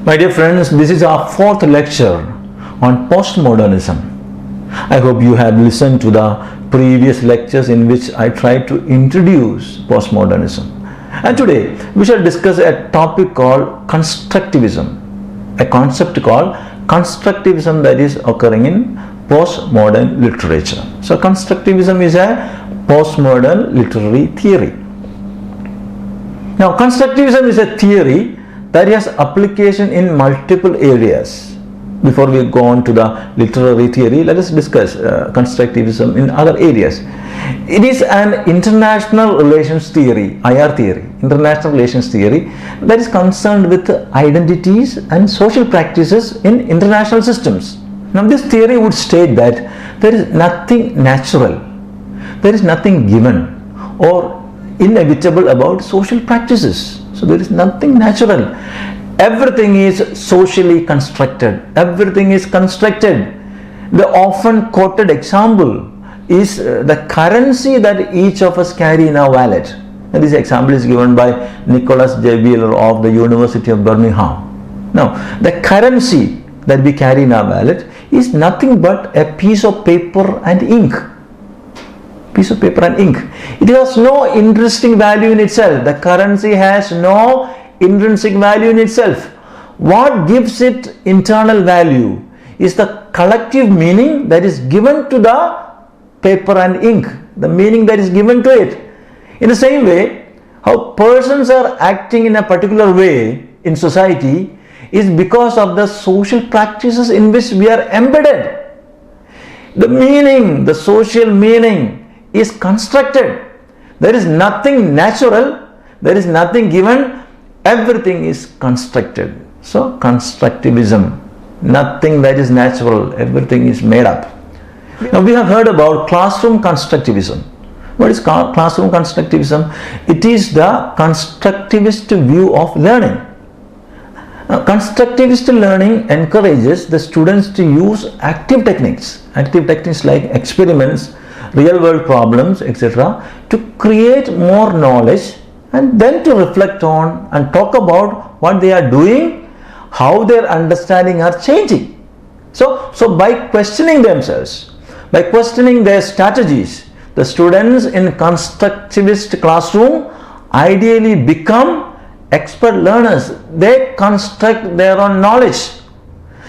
My dear friends, this is our fourth lecture on postmodernism. I hope you have listened to the previous lectures in which I tried to introduce postmodernism. And today we shall discuss a topic called constructivism, a concept called constructivism that is occurring in postmodern literature. So constructivism is a postmodern literary theory. Now constructivism is a theory that has application in multiple areas. Before we go on to the literary theory, let us discuss constructivism in other areas. It is an international relations theory, IR theory, international relations theory, that is concerned with identities and social practices in international systems. Now this theory would state that there is nothing natural, there is nothing given or inevitable about social practices. So there is nothing natural. Everything is socially constructed. Everything is constructed. The often quoted example is the currency that each of us carry in our wallet. And this example is given by Nicholas J. Wheeler of the University of Birmingham. Now, the currency that we carry in our wallet is nothing but a piece of paper and ink. Piece of paper and ink. It has no intrinsic value in itself. The currency has no intrinsic value in itself. What gives it internal value is the collective meaning that is given to the paper and ink, the meaning that is given to it. In the same way, how persons are acting in a particular way in society is because of the social practices in which we are embedded. The meaning, the social meaning is constructed. There is nothing natural, there is nothing given, everything is constructed. So constructivism, nothing that is natural, everything is made up. Now we have heard about classroom constructivism. What is classroom constructivism? It is the constructivist view of learning. Now, constructivist learning encourages the students to use active techniques like experiments, real world problems, etc., to create more knowledge and then to reflect on and talk about what they are doing, how their understanding are changing. So by questioning themselves, by questioning their strategies, the students in constructivist classroom ideally become expert learners. They construct their own knowledge.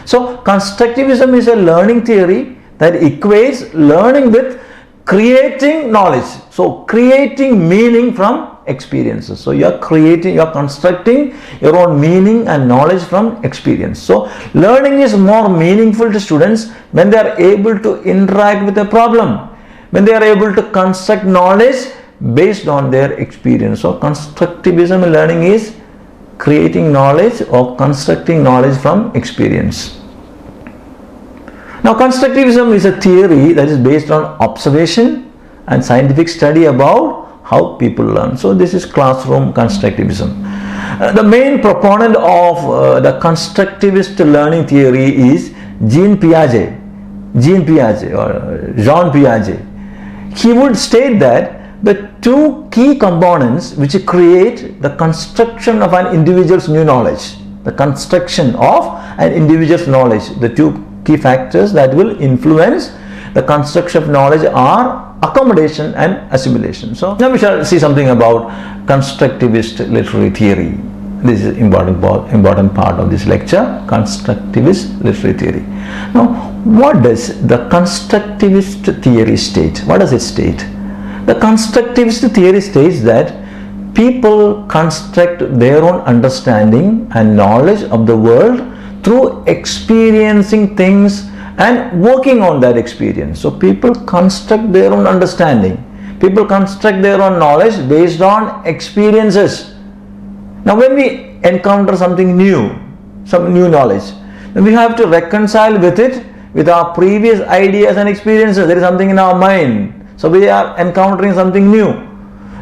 So constructivism is a learning theory that equates learning with creating knowledge. So creating meaning from experiences. So you are constructing your own meaning and knowledge from experience. So learning is more meaningful to students when they are able to interact with a problem, when they are able to construct knowledge based on their experience. So constructivism learning is creating knowledge or constructing knowledge from experience. Now constructivism is a theory that is based on observation and scientific study about how people learn. So this is classroom constructivism. The main proponent of the constructivist learning theory is Jean Piaget or Jean Piaget. He would state that the two key components which create the construction of an individual's new knowledge, the construction of an individual's knowledge, the two key factors that will influence the construction of knowledge are accommodation and assimilation. So now we shall see something about constructivist literary theory. This is important part of this lecture, constructivist literary theory. Now what does the constructivist theory state? What does it state? The constructivist theory states that people construct their own understanding and knowledge of the world through experiencing things and working on that experience. So people construct their own understanding, people construct their own knowledge based on experiences. Now when we encounter something new, some new knowledge, then we have to reconcile with it with our previous ideas and experiences. There is something in our mind, so we are encountering something new.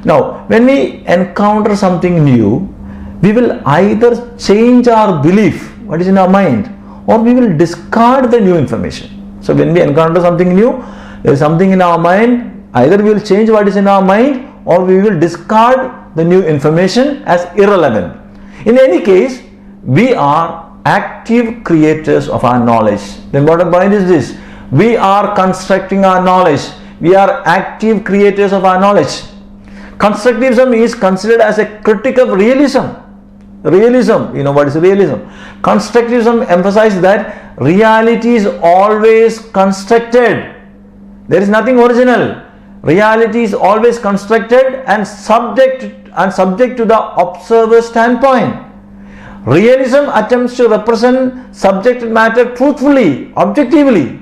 Now when we encounter something new, we will either change our belief, what is in our mind, or we will discard the new information. So when we encounter something new, there is something in our mind, either we will change what is in our mind or we will discard the new information as irrelevant. In any case, we are active creators of our knowledge. The important point is this: we are constructing our knowledge. We are active creators of our knowledge. Constructivism is considered as a critique of realism. Realism, you know what is realism? Constructivism emphasizes that reality is always constructed. There is nothing original. Reality is always constructed and subject to the observer's standpoint. Realism attempts to represent subject matter truthfully, objectively,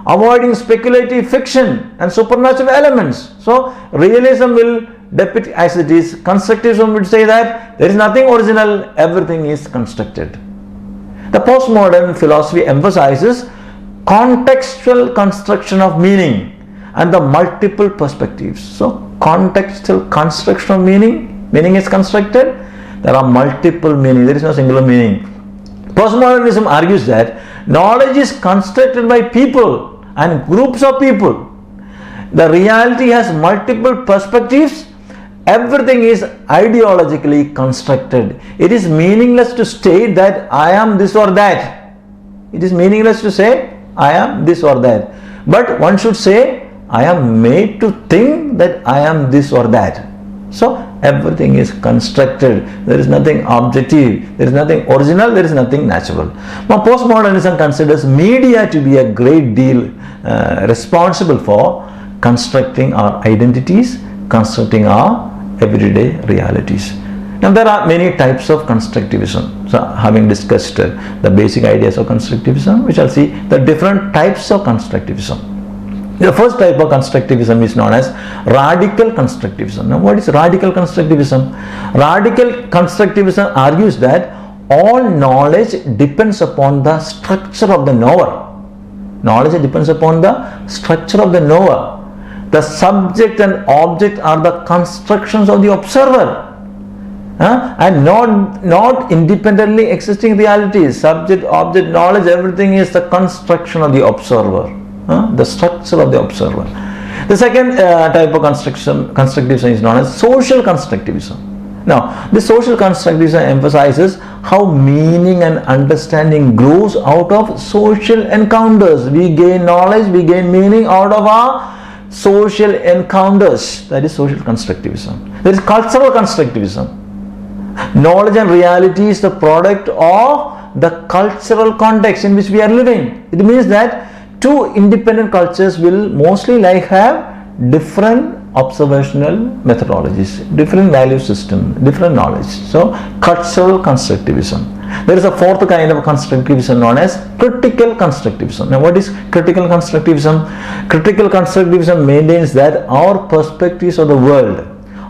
avoiding speculative fiction and supernatural elements. So realism will depict as it is. Constructivism would say that there is nothing original, everything is constructed. The postmodern philosophy emphasizes contextual construction of meaning and the multiple perspectives. So contextual construction of meaning is constructed. There are multiple meanings, there is no singular meaning. Postmodernism argues that knowledge is constructed by people and groups of people. The reality has multiple perspectives. Everything is ideologically constructed. It is meaningless to state that I am this or that. It is meaningless to say I am this or that. But one should say I am made to think that I am this or that. So everything is constructed. There is nothing objective. There is nothing original. There is nothing natural. Now postmodernism considers media to be a great deal responsible for constructing our identities, constructing our everyday realities. Now there are many types of constructivism. So having discussed the basic ideas of constructivism, we shall see the different types of constructivism. The first type of constructivism is known as radical constructivism. Now what is radical constructivism? Radical constructivism argues that all knowledge depends upon the structure of the knower. Knowledge depends upon the structure of the knower. The subject and object are the constructions of the observer, and not independently existing realities. Subject, object, knowledge, everything is the construction of the observer, the structure of the observer. The second type of constructivism is known as social constructivism. Now, this social constructivism emphasizes how meaning and understanding grows out of social encounters. We gain knowledge, we gain meaning out of our social encounters. That is social constructivism. There is cultural constructivism. Knowledge and reality is the product of the cultural context in which we are living. It means that two independent cultures will mostly have different observational methodologies, different value system, different knowledge. So cultural constructivism. There is a fourth kind of constructivism known as critical constructivism. Now what is critical constructivism? Critical constructivism maintains that our perspectives of the world,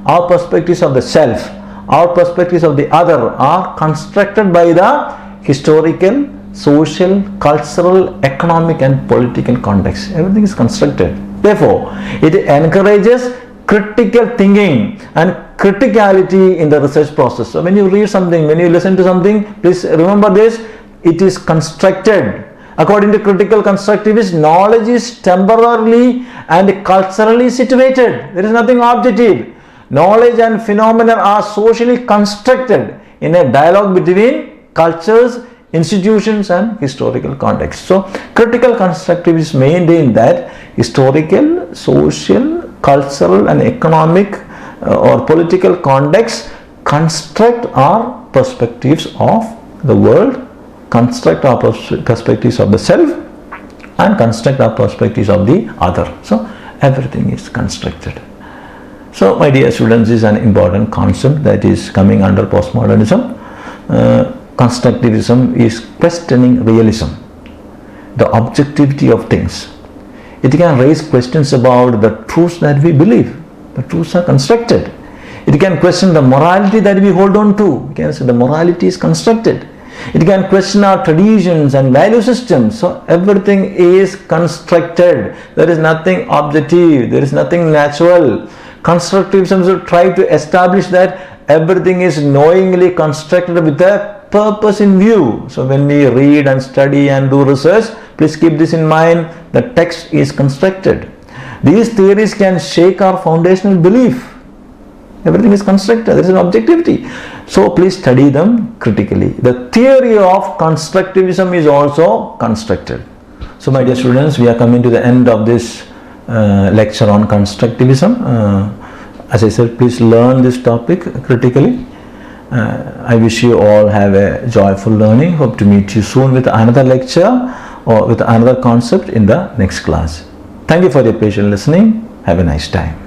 our perspectives of the self, our perspectives of the other are constructed by the historical, social, cultural, economic and political context. Everything is constructed. Therefore, it encourages critical thinking and criticality in the research process. So when you read something, when you listen to something, please remember this: it is constructed. According to critical constructivists, knowledge is temporarily and culturally situated. There is nothing objective. Knowledge and phenomena are socially constructed in a dialogue between cultures, institutions and historical context. So critical constructivists maintain that historical, social, cultural and economic or political context construct our perspectives of the world, construct our perspectives of the self and construct our perspectives of the other. So everything is constructed. So my dear students, this is an important concept that is coming under postmodernism. Constructivism is questioning realism, the objectivity of things. It can raise questions about the truths that we believe. The truths are constructed. It can question the morality that we hold on to. We can say the morality is constructed. It can question our traditions and value systems. So everything is constructed. There is nothing objective. There is nothing natural. Constructivism will try to establish that everything is knowingly constructed with a purpose in view. So when we read and study and do research, please keep this in mind. The text is constructed. These theories can shake our foundational belief. Everything is constructed. There is an objectivity. So please study them critically. The theory of constructivism is also constructed. So my dear students, we are coming to the end of this lecture on constructivism. As I said, please learn this topic critically. I wish you all have a joyful learning. Hope to meet you soon with another lecture or with another concept in the next class. Thank you for your patient listening. Have a nice time.